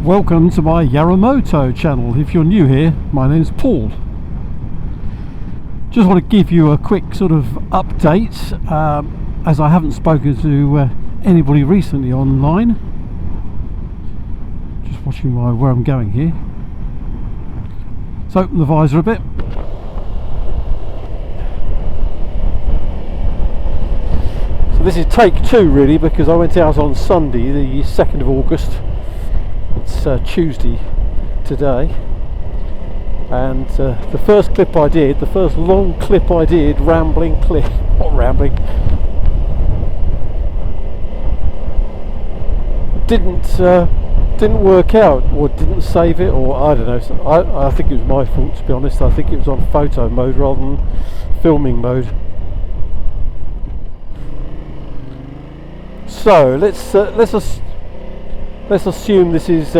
Welcome to my Yaramoto channel. If you're new here, my name's Paul. Just want to give you a quick sort of update, as I haven't spoken to anybody recently online. Just watching where I'm going here. Let's open the visor a bit. So this is take two really, because I went out on Sunday the 2nd of August. It's Tuesday today, and the first clip I did, the first long clip I did, rambling clip, not rambling, didn't work out, or didn't save it, or I don't know. So I think it was my fault, to be honest. I think it was on photo mode rather than filming mode. So let's assume this is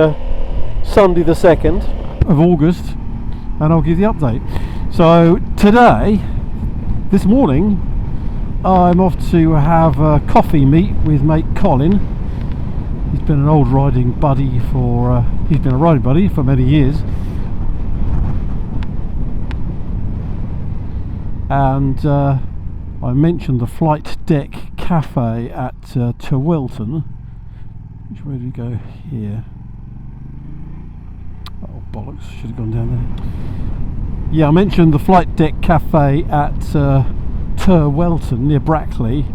Sunday the 2nd of August, and I'll give the update. So today, this morning, I'm off to have a coffee meet with mate Colin. He's been an old riding buddy for he's been a riding buddy for many years, and I mentioned the Flight Deck Café at Turweston. Which way do we go here? Oh bollocks, should have gone down there. Yeah, I mentioned the Flight Deck Café at Turweston near Brackley,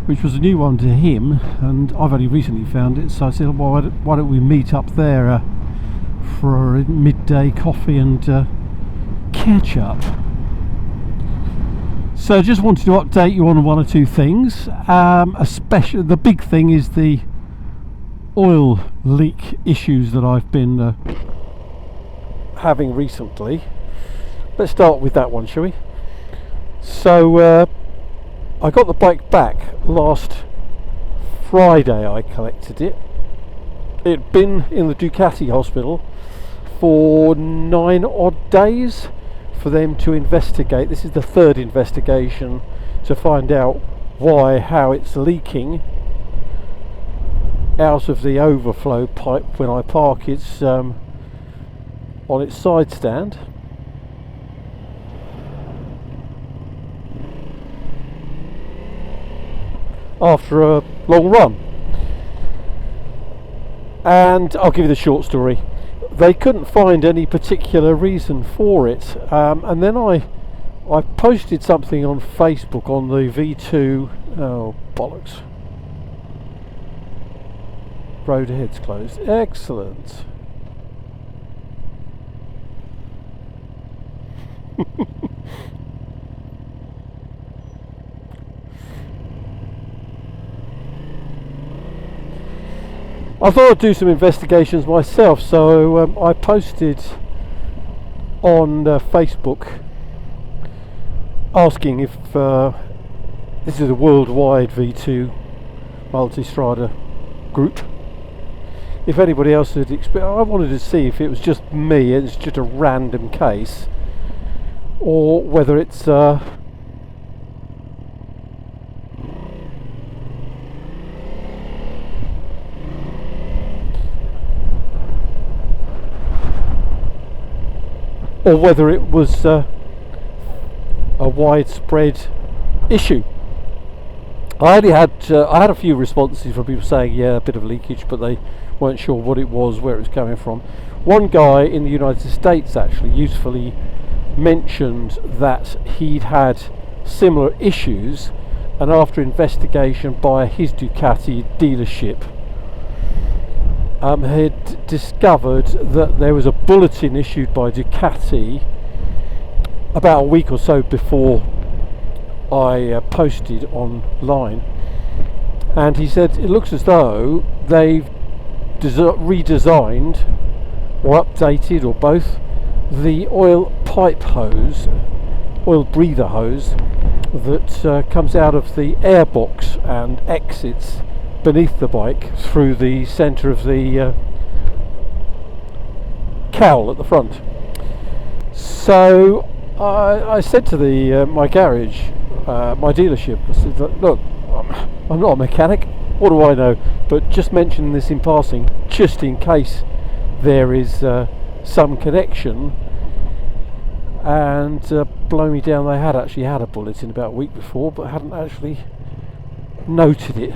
which was a new one to him, and I've only recently found it, so I said, well, why don't we meet up there for a midday coffee and catch up. So just wanted to update you on one or two things. Especially the big thing is the oil leak issues that I've been having recently. Let's start with that one, shall we? So I got the bike back last Friday. I collected it. It'd been in the Ducati hospital for 9 odd days for them to investigate. This is the third investigation to find out how it's leaking out of the overflow pipe when I park it on its side stand. After a long run, and I'll give you the short story. They couldn't find any particular reason for it, and then I posted something on Facebook on the V2. Oh bollocks! Road ahead's closed. Excellent. I thought I'd do some investigations myself, so I posted on Facebook asking if this is a worldwide V2 Multistrada group. If anybody else had I wanted to see if it was just me, it's just a random case, or whether it's or whether it was a widespread issue. I had a few responses from people saying, yeah, a bit of leakage, but they weren't sure what it was, where it was coming from. One guy in the United States actually usefully mentioned that he'd had similar issues, and after investigation by his Ducati dealership, had discovered that there was a bulletin issued by Ducati about a week or so before I posted online, and he said it looks as though they've redesigned or updated, or both, the oil pipe hose, oil breather hose that comes out of the airbox and exits beneath the bike through the centre of the cowl at the front. So I said to my garage, my dealership, I said, look, I'm not a mechanic, what do I know, but just mention this in passing, just in case there is some connection, and blow me down, they had actually had a bullet in about a week before, but hadn't actually noted it,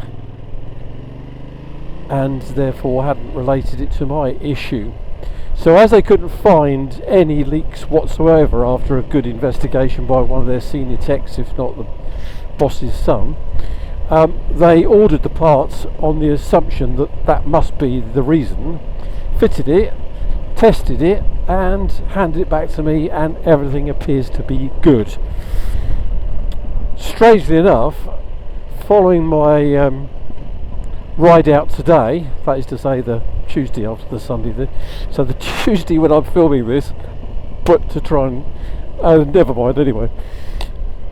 and therefore hadn't related it to my issue. So as they couldn't find any leaks whatsoever after a good investigation by one of their senior techs, if not the boss's son, they ordered the parts on the assumption that that must be the reason, fitted it, tested it, and handed it back to me, and everything appears to be good. Strangely enough, following my ride out today, that is to say the Tuesday after the Sunday, so the Tuesday when I'm filming this, but to try and never mind anyway.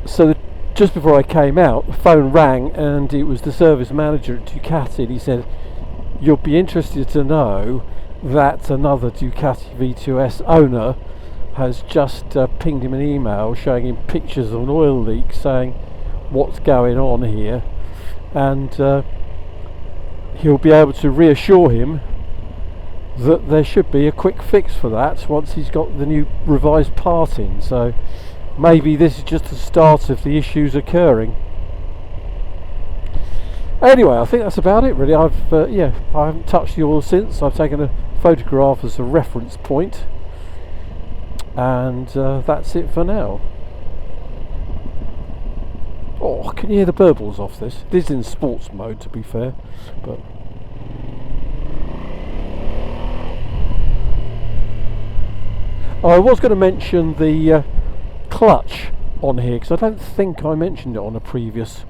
So just before I came out, the phone rang, and it was the service manager at Ducati, and he said, "You'll be interested to know that another Ducati V2S owner has just pinged him an email showing him pictures of an oil leak, saying what's going on here, and he'll be able to reassure him that there should be a quick fix for that once he's got the new revised part in." So maybe this is just the start of the issues occurring. Anyway, I think that's about it really. I haven't touched the oil since. I've taken a photograph as a reference point, and that's it for now. Oh, can you hear the burbles off this? This is in sports mode, to be fair, but I was going to mention the clutch on here, because I don't think I mentioned it on a previous.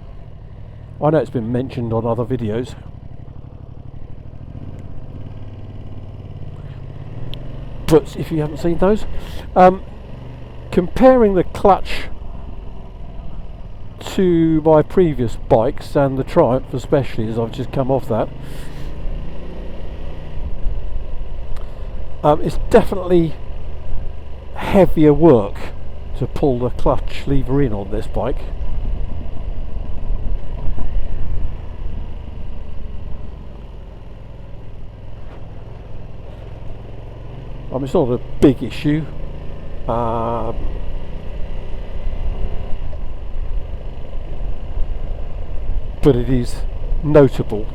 I know it's been mentioned on other videos. But if you haven't seen those, comparing the clutch to my previous bikes, and the Triumph especially, as I've just come off that, it's definitely heavier work to pull the clutch lever in on this bike. I mean, it's not a big issue, but it is notable,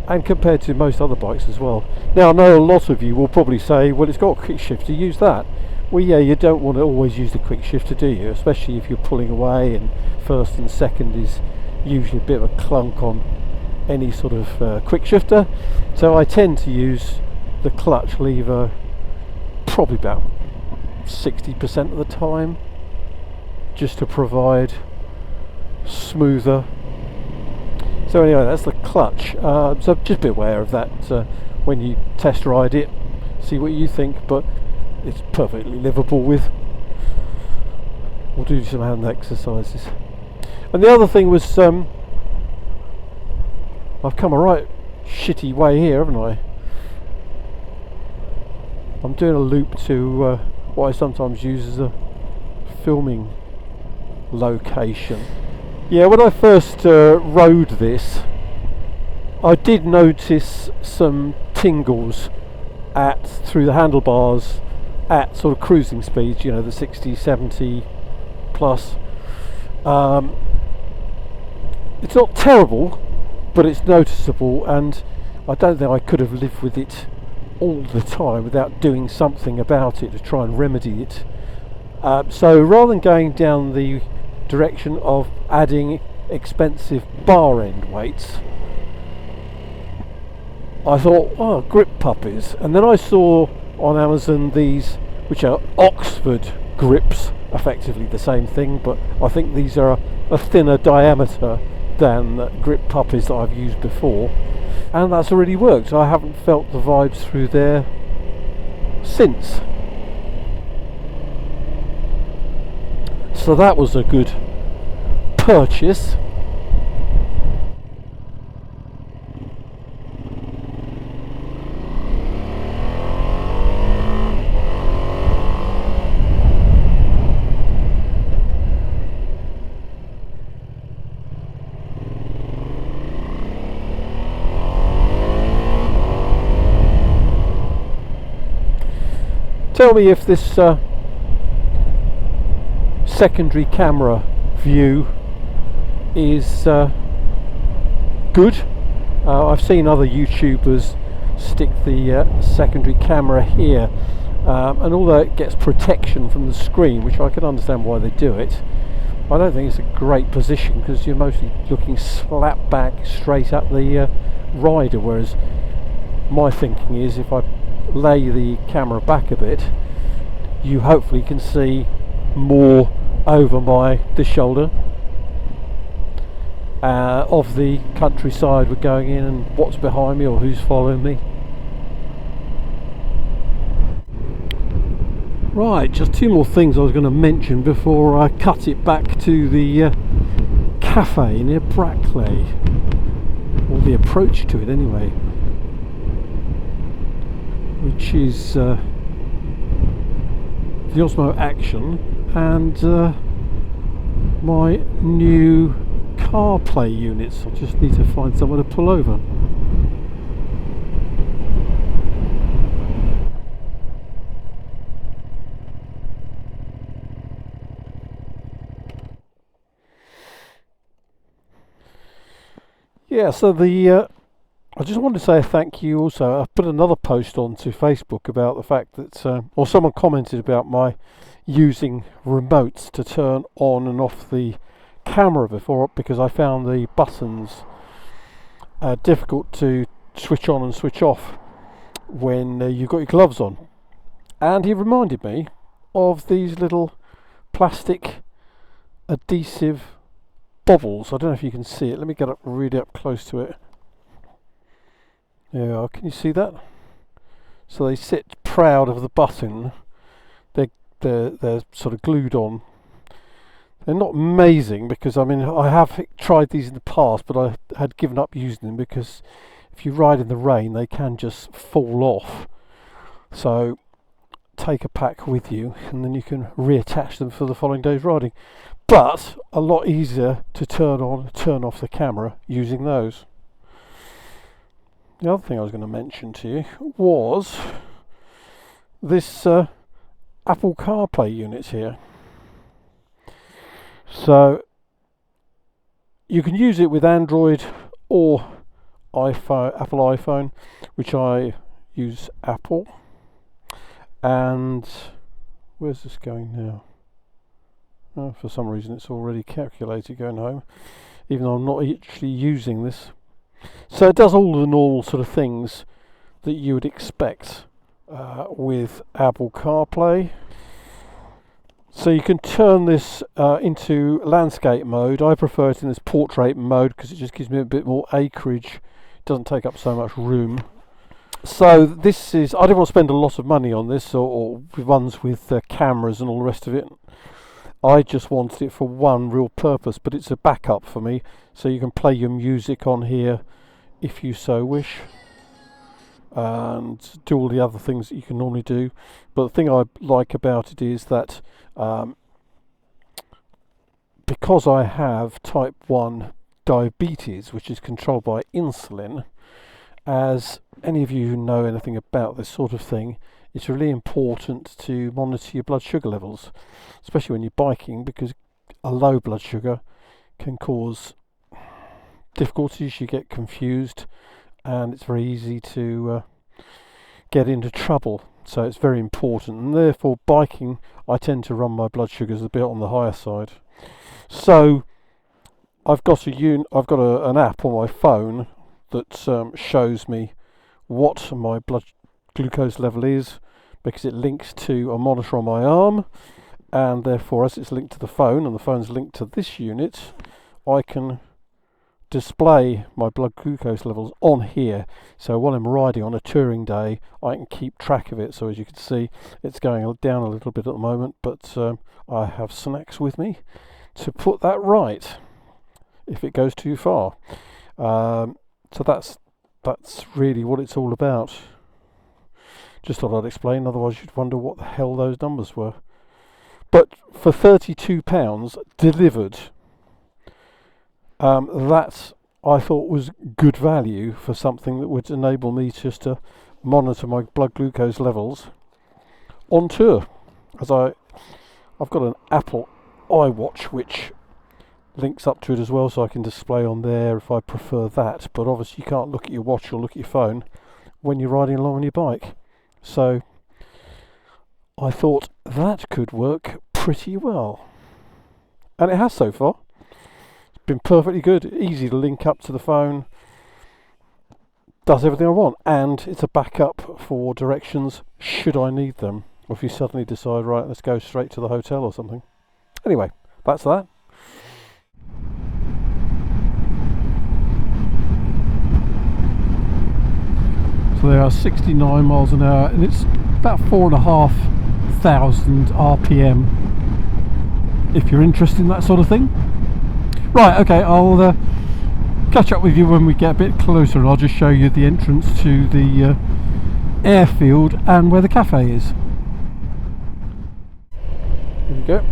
and compared to most other bikes as well. Now, I know a lot of you will probably say, well, it's got a quick shifter, use that. Well, yeah, you don't want to always use the quick shifter, do you? Especially if you're pulling away, and first and second is usually a bit of a clunk on any sort of quick shifter. So I tend to use the clutch lever probably about 60% of the time, just to provide smoother. So anyway, that's the clutch. So just be aware of that when you test ride it, see what you think, but it's perfectly livable with. We'll do some hand exercises. And the other thing was, I've come a right shitty way here, haven't I? I'm doing a loop to what I sometimes use as a filming location. Yeah, when I first rode this, I did notice some tingles through the handlebars at sort of cruising speeds, you know, the 60, 70 plus. It's not terrible, but it's noticeable, and I don't think I could have lived with it all the time without doing something about it to try and remedy it. So rather than going down the direction of adding expensive bar end weights, I thought, oh, grip puppies. And then I saw on Amazon these, which are Oxford grips, effectively the same thing, but I think these are a thinner diameter than grip puppies that I've used before, and that's already worked. I haven't felt the vibes through there since. So that was a good purchase. Tell me if this secondary camera view is good. I've seen other YouTubers stick the secondary camera here, and although it gets protection from the screen, which I can understand why they do it, I don't think it's a great position because you're mostly looking slap back straight at the rider, whereas my thinking is if I lay the camera back a bit, you hopefully can see more over the shoulder of the countryside we're going in and what's behind me or who's following me. Right, just two more things I was going to mention before I cut it back to the cafe near Brackley, or the approach to it anyway, which is the Osmo Action and my new CarPlay units. I just need to find somewhere to pull over. Yeah, so I just wanted to say a thank you also. I put another post onto Facebook about the fact that, or someone commented about my using remotes to turn on and off the camera before, because I found the buttons difficult to switch on and switch off when you've got your gloves on. And he reminded me of these little plastic adhesive bobbles. I don't know if you can see it. Let me get up really up close to it. Yeah, can you see that? So they sit proud of the button. They're sort of glued on. They're not amazing because I mean I have tried these in the past, but I had given up using them because if you ride in the rain they can just fall off. So take a pack with you and then you can reattach them for the following day's riding. But a lot easier to turn on, turn off the camera using those. The other thing I was going to mention to you was this Apple CarPlay unit here. So you can use it with Android or iPhone, Apple iPhone, which I use Apple. And where's this going now? Oh, for some reason it's already calculated going home, even though I'm not actually using this. So it does all the normal sort of things that you would expect with Apple CarPlay. So you can turn this into landscape mode. I prefer it in this portrait mode because it just gives me a bit more acreage. It doesn't take up so much room. So this is, I didn't want to spend a lot of money on this or ones with cameras and all the rest of it. I just wanted it for one real purpose, but it's a backup for me, so you can play your music on here if you so wish and do all the other things that you can normally do. But the thing I like about it is that because I have type 1 diabetes, which is controlled by insulin, as any of you who know anything about this sort of thing, it's really important to monitor your blood sugar levels, especially when you're biking, because a low blood sugar can cause difficulties. You get confused and it's very easy to get into trouble. So it's very important, and therefore biking I tend to run my blood sugars a bit on the higher side. So I've got an app on my phone that shows me what my blood glucose level is, because it links to a monitor on my arm, and therefore as it's linked to the phone and the phone's linked to this unit, I can display my blood glucose levels on here. So while I'm riding on a touring day I can keep track of it. So as you can see, it's going down a little bit at the moment, but I have snacks with me to put that right if it goes too far. So that's really what it's all about. Just thought I'd explain, otherwise you'd wonder what the hell those numbers were. But for £32 delivered, that I thought was good value for something that would enable me just to monitor my blood glucose levels on tour, as I've got an Apple iWatch which links up to it as well, so I can display on there if I prefer that. But obviously you can't look at your watch or look at your phone when you're riding along on your bike, so I thought that could work pretty well, and it has so far. It's been perfectly good, easy to link up to the phone, does everything I want, and it's a backup for directions should I need them, or if you suddenly decide, right, let's go straight to the hotel or something. Anyway, that's that. So they are 69 miles an hour, and it's about 4,500 RPM, if you're interested in that sort of thing. Right, okay, I'll catch up with you when we get a bit closer, and I'll just show you the entrance to the airfield and where the cafe is. Here we go.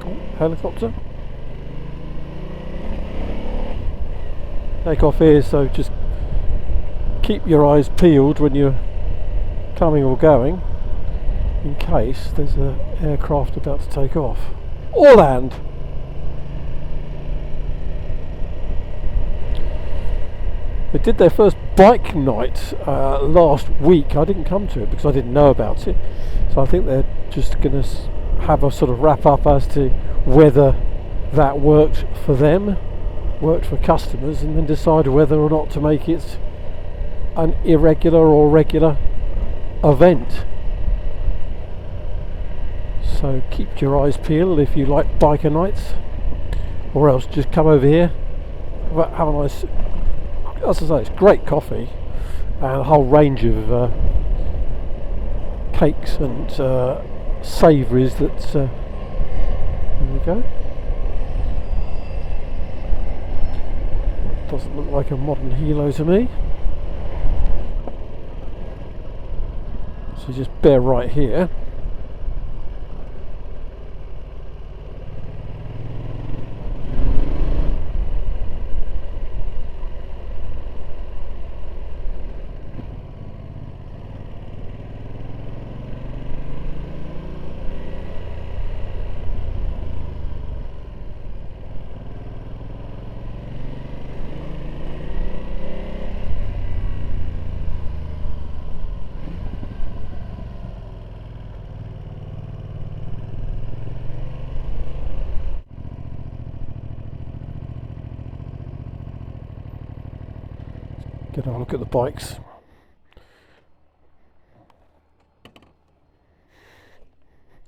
Oh, helicopter. Take off here, so just keep your eyes peeled when you're coming or going, in case there's an aircraft about to take off or land. They did their first bike night last week. I didn't come to it because I didn't know about it, so I think they're just going to have a sort of wrap up as to whether that worked for them, worked for customers, and then decide whether or not to make it an irregular or regular event. So keep your eyes peeled if you like biker nights, or else just come over here, have a nice, as I say, it's great coffee and a whole range of cakes and savouries that there we go. Doesn't look like a modern helo to me. So just bear right here. Get a look at the bikes.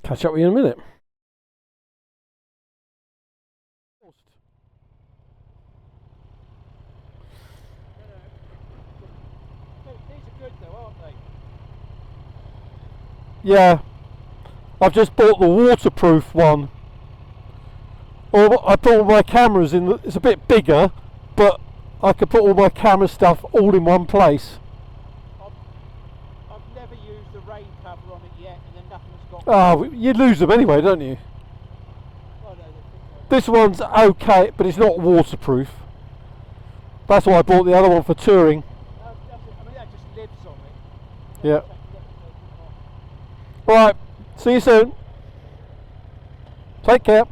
Catch up with you in a minute. These are good though, aren't they? Yeah. I've just bought the waterproof one. I put all my cameras in. It's a bit bigger, but I could put all my camera stuff all in one place. I've never used the rain cover on it yet, and then nothing's got. Oh, you lose them anyway, don't you? Well, no, this one's okay, but it's not waterproof. That's why I bought the other one for touring. I mean, that just lives on it. Yeah. Right, see you soon. Take care.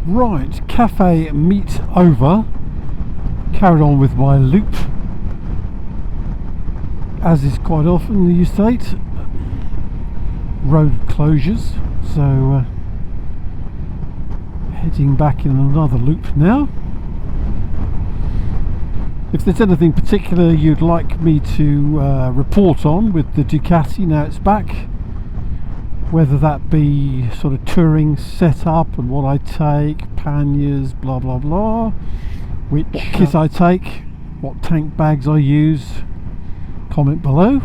Right, cafe meet over. Carried on with my loop, as is quite often in the estate. Road closures, so heading back in another loop now. If there's anything particular you'd like me to report on with the Ducati now it's back, whether that be sort of touring setup and what I take, panniers, blah blah blah, which kit I take, what tank bags I use, comment below.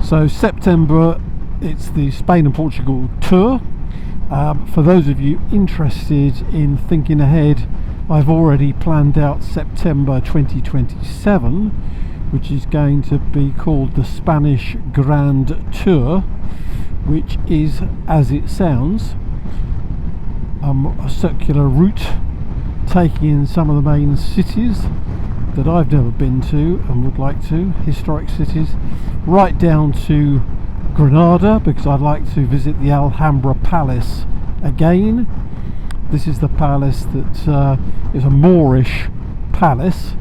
So September, it's the Spain and Portugal tour. For those of you interested in thinking ahead, I've already planned out September 2027, which is going to be called the Spanish Grand Tour, which is, as it sounds, a circular route taking in some of the main cities that I've never been to and would like to, historic cities, right down to Granada, because I'd like to visit the Alhambra Palace again. This is the palace that is a Moorish palace,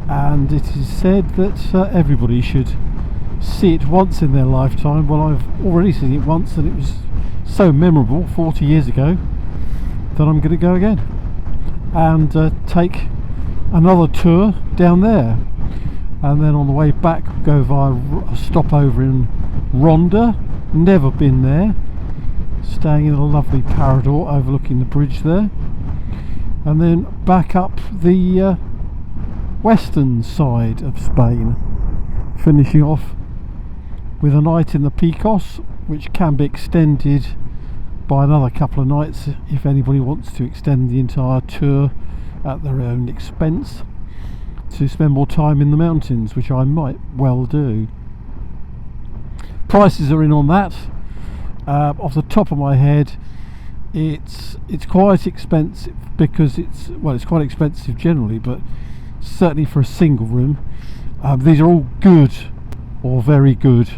and it is said that everybody should see it once in their lifetime. Well, I've already seen it once and it was so memorable 40 years ago that I'm going to go again and take another tour down there, and then on the way back go via a stopover in Ronda. Never been there, staying in a lovely parador overlooking the bridge there, and then back up the western side of Spain, finishing off with a night in the Picos, which can be extended by another couple of nights if anybody wants to extend the entire tour at their own expense to spend more time in the mountains, which I might well do. Prices are in on that. Off the top of my head, it's quite expensive, because it's quite expensive generally, but certainly for a single room. These are all good or very good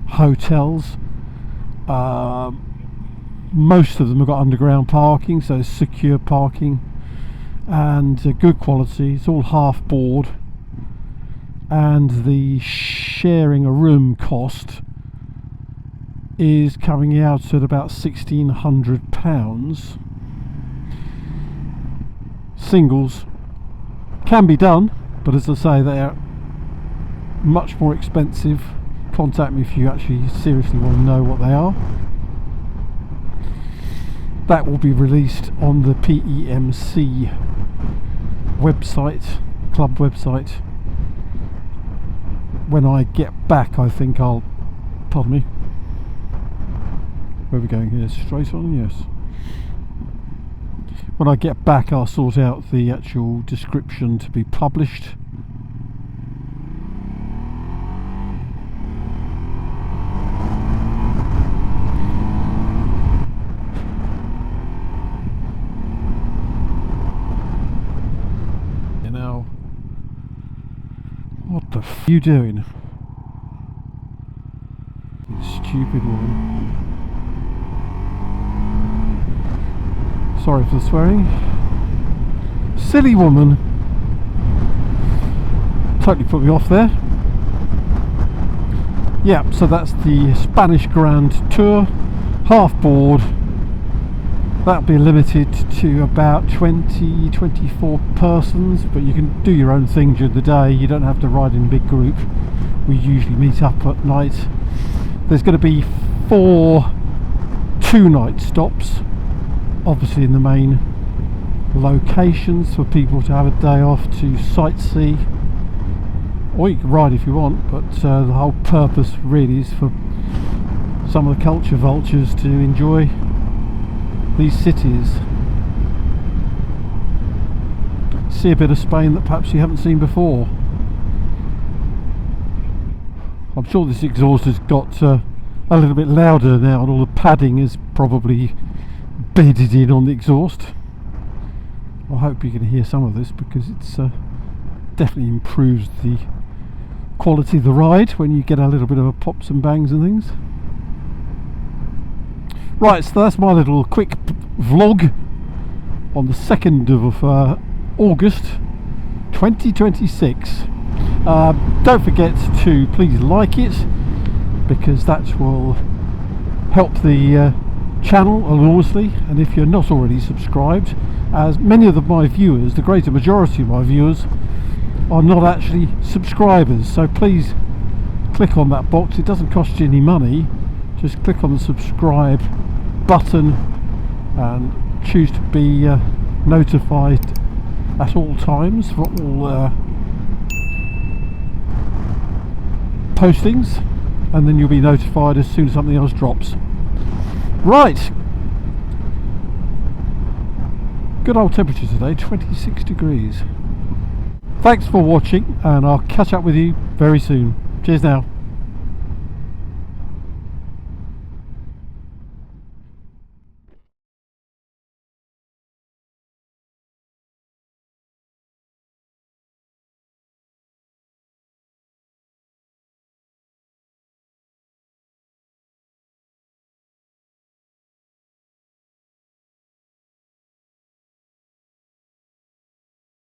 hotels. Most of them have got underground parking, so it's secure parking and good quality. It's all half board, and the sharing a room cost is coming out at about £1,600. Singles can be done, but as I say, they are much more expensive. Contact me if you actually seriously want to know what they are. That will be released on the PEMC website, club website, when I get back. I think I'll, pardon me, where are we going here? Straight on? Yes. When I get back, I'll sort out the actual description to be published. What the f are you doing? You stupid woman. Sorry for the swearing. Silly woman. Totally put me off there. Yeah, so that's the Spanish Grand Tour, half board. That'll be limited to about 24 persons, but you can do your own thing during the day. You don't have to ride in a big group. We usually meet up at night. There's going to be 4 2-night stops, obviously in the main locations, for people to have a day off to sightsee, or you can ride if you want, but the whole purpose really is for some of the culture vultures to enjoy these cities, see a bit of Spain that perhaps you haven't seen before. I'm sure this exhaust has got a little bit louder now, and all the padding is probably bedded in on the exhaust. I hope you can hear some of this, because it's definitely improves the quality of the ride when you get a little bit of a pops and bangs and things. Right, so that's my little quick vlog on the 2nd of August 2026. Don't forget to please like it, because that will help the channel enormously. And if you're not already subscribed, as many of my viewers, the greater majority of my viewers, are not actually subscribers, so please click on that box. It doesn't cost you any money. Just click on the subscribe button and choose to be notified at all times for all postings, and then you'll be notified as soon as something else drops. Right, good old temperature today, 26 degrees. Thanks for watching, and I'll catch up with you very soon. Cheers now.